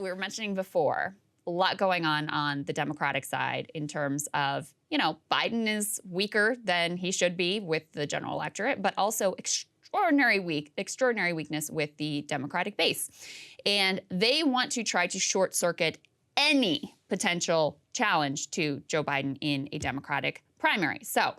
we were mentioning before, a lot going on the Democratic side in terms of, Biden is weaker than he should be with the general electorate, but also extraordinary weakness with the Democratic base. And they want to try to short circuit any potential challenge to Joe Biden in a Democratic primary. So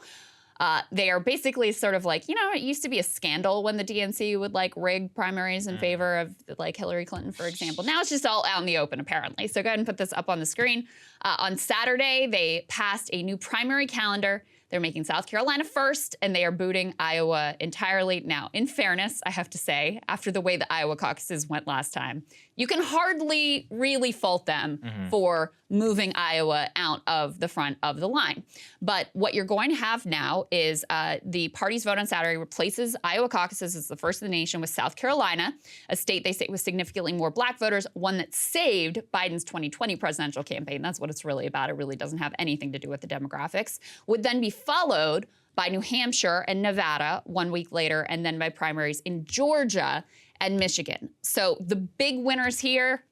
they are basically sort of like, it used to be a scandal when the DNC would rig primaries in favor of Hillary Clinton, for example. Now it's just all out in the open, apparently. So go ahead and put this up on the screen. On Saturday, they passed a new primary calendar. They're making South Carolina first, and they are booting Iowa entirely. Now, in fairness, I have to say, after the way the Iowa caucuses went last time, you can hardly really fault them for moving Iowa out of the front of the line. But what you're going to have now is the party's vote on Saturday replaces Iowa caucuses as the first in the nation with South Carolina, a state they say with significantly more black voters, one that saved Biden's 2020 presidential campaign. That's what it's really about. It really doesn't have anything to do with the demographics. Would then be followed by New Hampshire and Nevada 1 week later, and then by primaries in Georgia and Michigan. So the big winners here,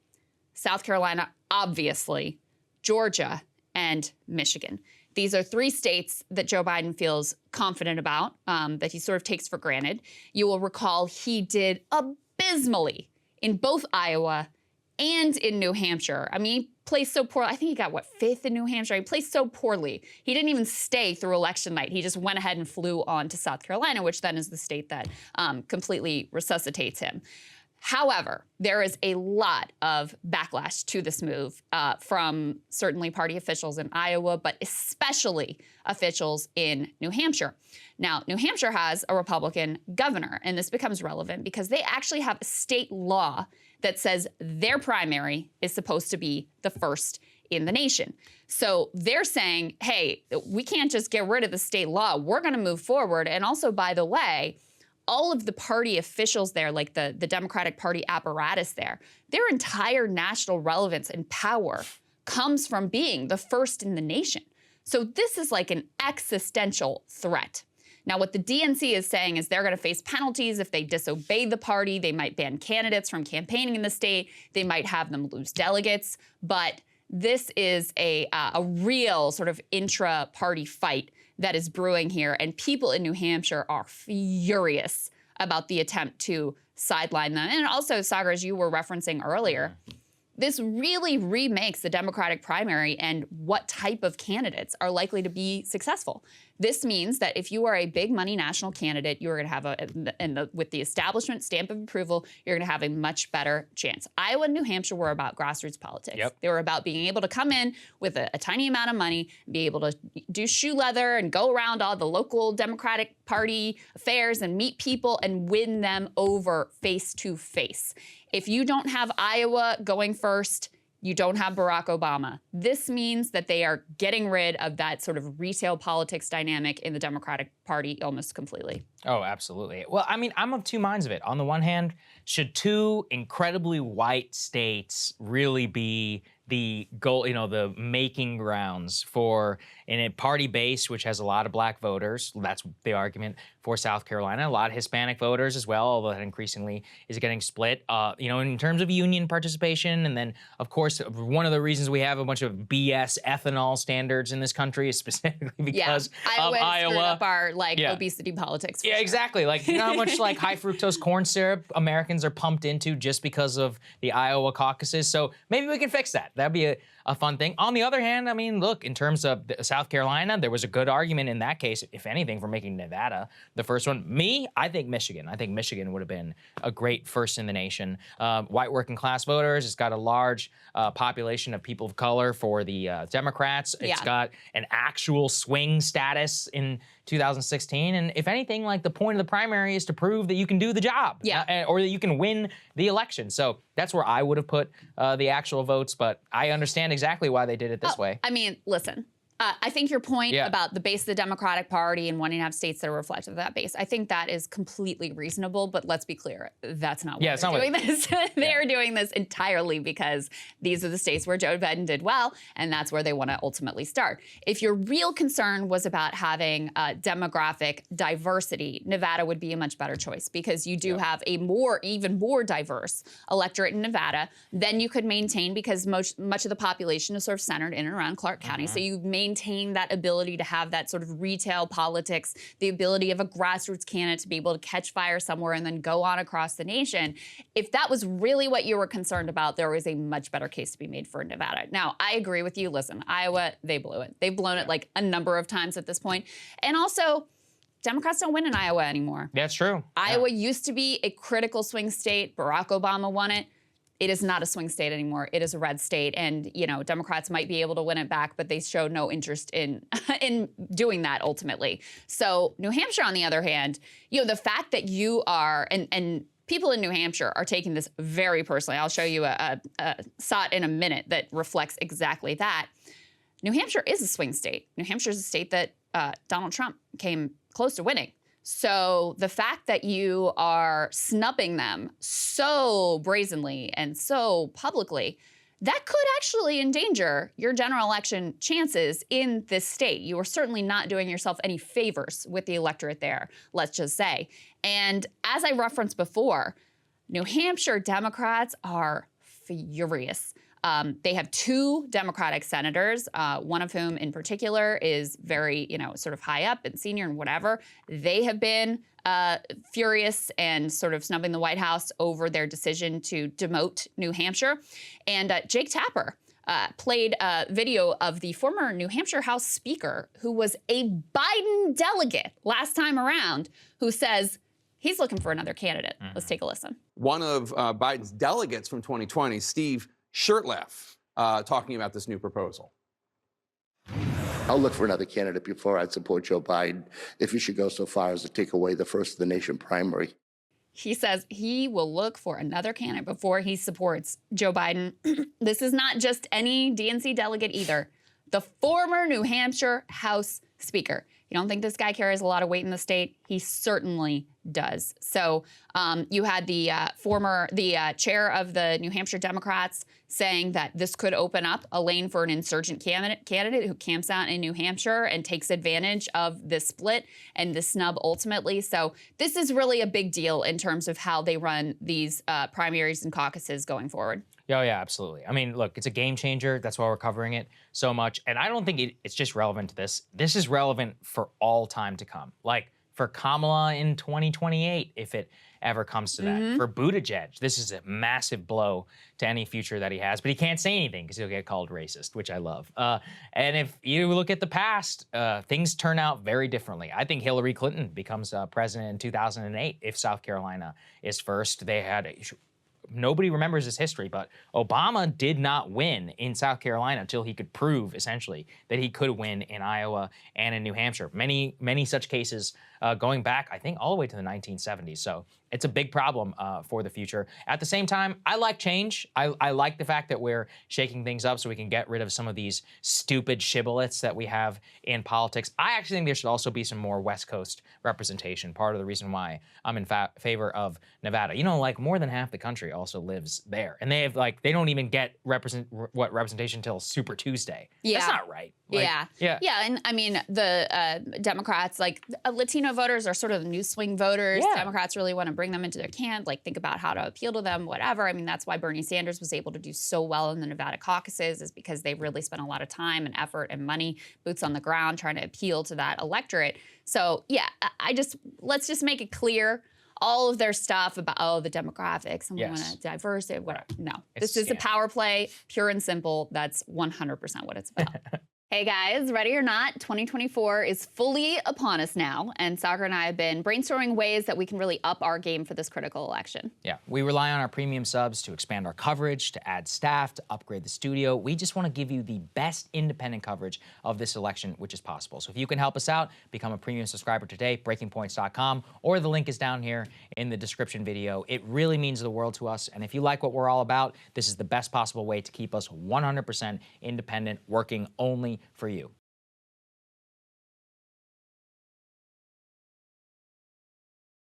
South Carolina, obviously, Georgia, and Michigan. These are three states that Joe Biden feels confident about, that he sort of takes for granted. You will recall he did abysmally in both Iowa and in New Hampshire. I mean, he placed so poorly. I think he got, fifth in New Hampshire? He placed so poorly. He didn't even stay through election night. He just went ahead and flew on to South Carolina, which then is the state that completely resuscitates him. However, there is a lot of backlash to this move from certainly party officials in Iowa, but especially officials in New Hampshire. Now, New Hampshire has a Republican governor, and this becomes relevant because they actually have a state law that says their primary is supposed to be the first in the nation. So they're saying, hey, we can't just get rid of the state law. We're going to move forward. And also, by the way, all of the party officials there, like the Democratic Party apparatus there, their entire national relevance and power comes from being the first in the nation. So this is like an existential threat. Now, what the DNC is saying is they're going to face penalties if they disobey the party. They might ban candidates from campaigning in the state. They might have them lose delegates. But this is a real sort of intra-party fight that is brewing here. And people in New Hampshire are furious about the attempt to sideline them. And also, Saagar, as you were referencing earlier, this really remakes the Democratic primary and what type of candidates are likely to be successful. This means that if you are a big money national candidate, you're going to have with the establishment stamp of approval, you're going to have a much better chance. Iowa and New Hampshire were about grassroots politics. Yep. They were about being able to come in with a tiny amount of money, be able to do shoe leather and go around all the local Democratic Party affairs and meet people and win them over face to face. If you don't have Iowa going first, you don't have Barack Obama. This means that they are getting rid of that sort of retail politics dynamic in the Democratic Party almost completely. Oh, absolutely. Well, I mean, I'm of two minds of it. On the one hand, should two incredibly white states really be the goal, the making grounds for in a party base which has a lot of black voters? That's the argument for South Carolina. A lot of Hispanic voters as well, although that increasingly is getting split. In terms of union participation, and then of course one of the reasons we have a bunch of BS ethanol standards in this country is specifically because of Iowa. Screwed up our obesity politics. Yeah, exactly. How much high fructose corn syrup Americans are pumped into just because of the Iowa caucuses. So maybe we can fix that. That'd be a fun thing. On the other hand, I mean, look, in terms of South Carolina, there was a good argument in that case, if anything, for making Nevada the first one. I think Michigan. I think Michigan would have been a great first in the nation. White working class voters. It's got a large population of people of color for the Democrats. It's got an actual swing status in 2016. And if anything, the point of the primary is to prove that you can do the job. Or that you can win the election. So that's where I would have put the actual votes. But I understand exactly why they did it this way. I mean, listen, I think your point about the base of the Democratic Party and wanting to have states that are reflective of that base, I think that is completely reasonable, but let's be clear, that's not why they're doing this. They are doing this entirely because these are the states where Joe Biden did well, and that's where they want to ultimately start. If your real concern was about having demographic diversity, Nevada would be a much better choice because you do have a even more diverse electorate in Nevada than you could maintain because much of the population is sort of centered in and around Clark County. So you maintain that ability to have that sort of retail politics, the ability of a grassroots candidate to be able to catch fire somewhere and then go on across the nation. If that was really what you were concerned about, there was a much better case to be made for Nevada. Now, I agree with you. Listen, Iowa, they blew it. They've blown it like a number of times at this point. And also, Democrats don't win in Iowa anymore. That's true. Iowa used to be a critical swing state. Barack Obama won it. It is not a swing state anymore. It is a red state. And, you know, Democrats might be able to win it back, but they showed no interest in doing that ultimately. So New Hampshire, on the other hand, you know, the fact that you are, and people in New Hampshire are taking this very personally. I'll show you a SOT in a minute that reflects exactly that. New Hampshire is a swing state. New Hampshire is a state that Donald Trump came close to winning. So the fact that you are snubbing them so brazenly and so publicly, that could actually endanger your general election chances in this state. You are certainly not doing yourself any favors with the electorate there, let's just say. And as I referenced before, New Hampshire Democrats are furious. They have 2 Democratic senators, one of whom in particular is very, you know, sort of high up and senior and whatever. They have been furious and sort of snubbing the White House over their decision to demote New Hampshire. And Jake Tapper played a video of the former New Hampshire House Speaker, who was a Biden delegate last time around, who says he's looking for another candidate. Let's take a listen. One of Biden's delegates from 2020, Steve Shirtleff, talking about this new proposal. I'll look for another candidate before I'd support Joe Biden if he should go so far as to take away the first of the nation primary. He says he will look for another candidate before he supports Joe Biden. This is not just any DNC delegate either. The former New Hampshire House Speaker. You don't think this guy carries a lot of weight in the state? He certainly does. So you had the chair of the New Hampshire Democrats saying that this could open up a lane for an insurgent candidate who camps out in New Hampshire and takes advantage of this split and the snub ultimately. So this is really a big deal in terms of how they run these primaries and caucuses going forward. Oh, yeah, absolutely. I mean, look, it's a game changer. That's why we're covering it so much. And I don't think it's just relevant to this. This is relevant for all time to come. Like for Kamala in 2028, if it ever comes to that. For Buttigieg, this is a massive blow to any future that he has. But he can't say anything because he'll get called racist, which I love. And if you look at the past, things turn out very differently. I think Hillary Clinton becomes president in 2008 if South Carolina is first. They had nobody remembers this history, but Obama did not win in South Carolina until he could prove, essentially, that he could win in Iowa and in New Hampshire. Many such cases going back, I think, all the way to the 1970s. So it's a big problem for the future. At the same time, I like change. I like the fact that we're shaking things up so we can get rid of some of these stupid shibboleths that we have in politics. I actually think there should also be some more West Coast representation, part of the reason why I'm in favor of Nevada. You know, like more than half the country also lives there. And they have they don't even get representation until Super Tuesday. Yeah. That's not right. Yeah. And I mean, the Democrats, like Latino voters are sort of the new swing voters. Yeah. Democrats really want to bring them into their camp, like think about how to appeal to them, whatever. I mean, that's why Bernie Sanders was able to do so well in the Nevada caucuses, is because they really spent a lot of time and effort and money, boots on the ground, trying to appeal to that electorate. So yeah, let's just make it clear. All of their stuff about, the demographics, and we want to diverse it, whatever. No, this is a power play, pure and simple. That's 100% what it's about. Hey guys, ready or not, 2024 is fully upon us now, and Saagar and I have been brainstorming ways that we can really up our game for this critical election. Yeah, we rely on our premium subs to expand our coverage, to add staff, to upgrade the studio. We just want to give you the best independent coverage of this election, which is possible. So if you can help us out, become a premium subscriber today, breakingpoints.com, or the link is down here in the description video. It really means the world to us, and if you like what we're all about, this is the best possible way to keep us 100% independent, working only for you.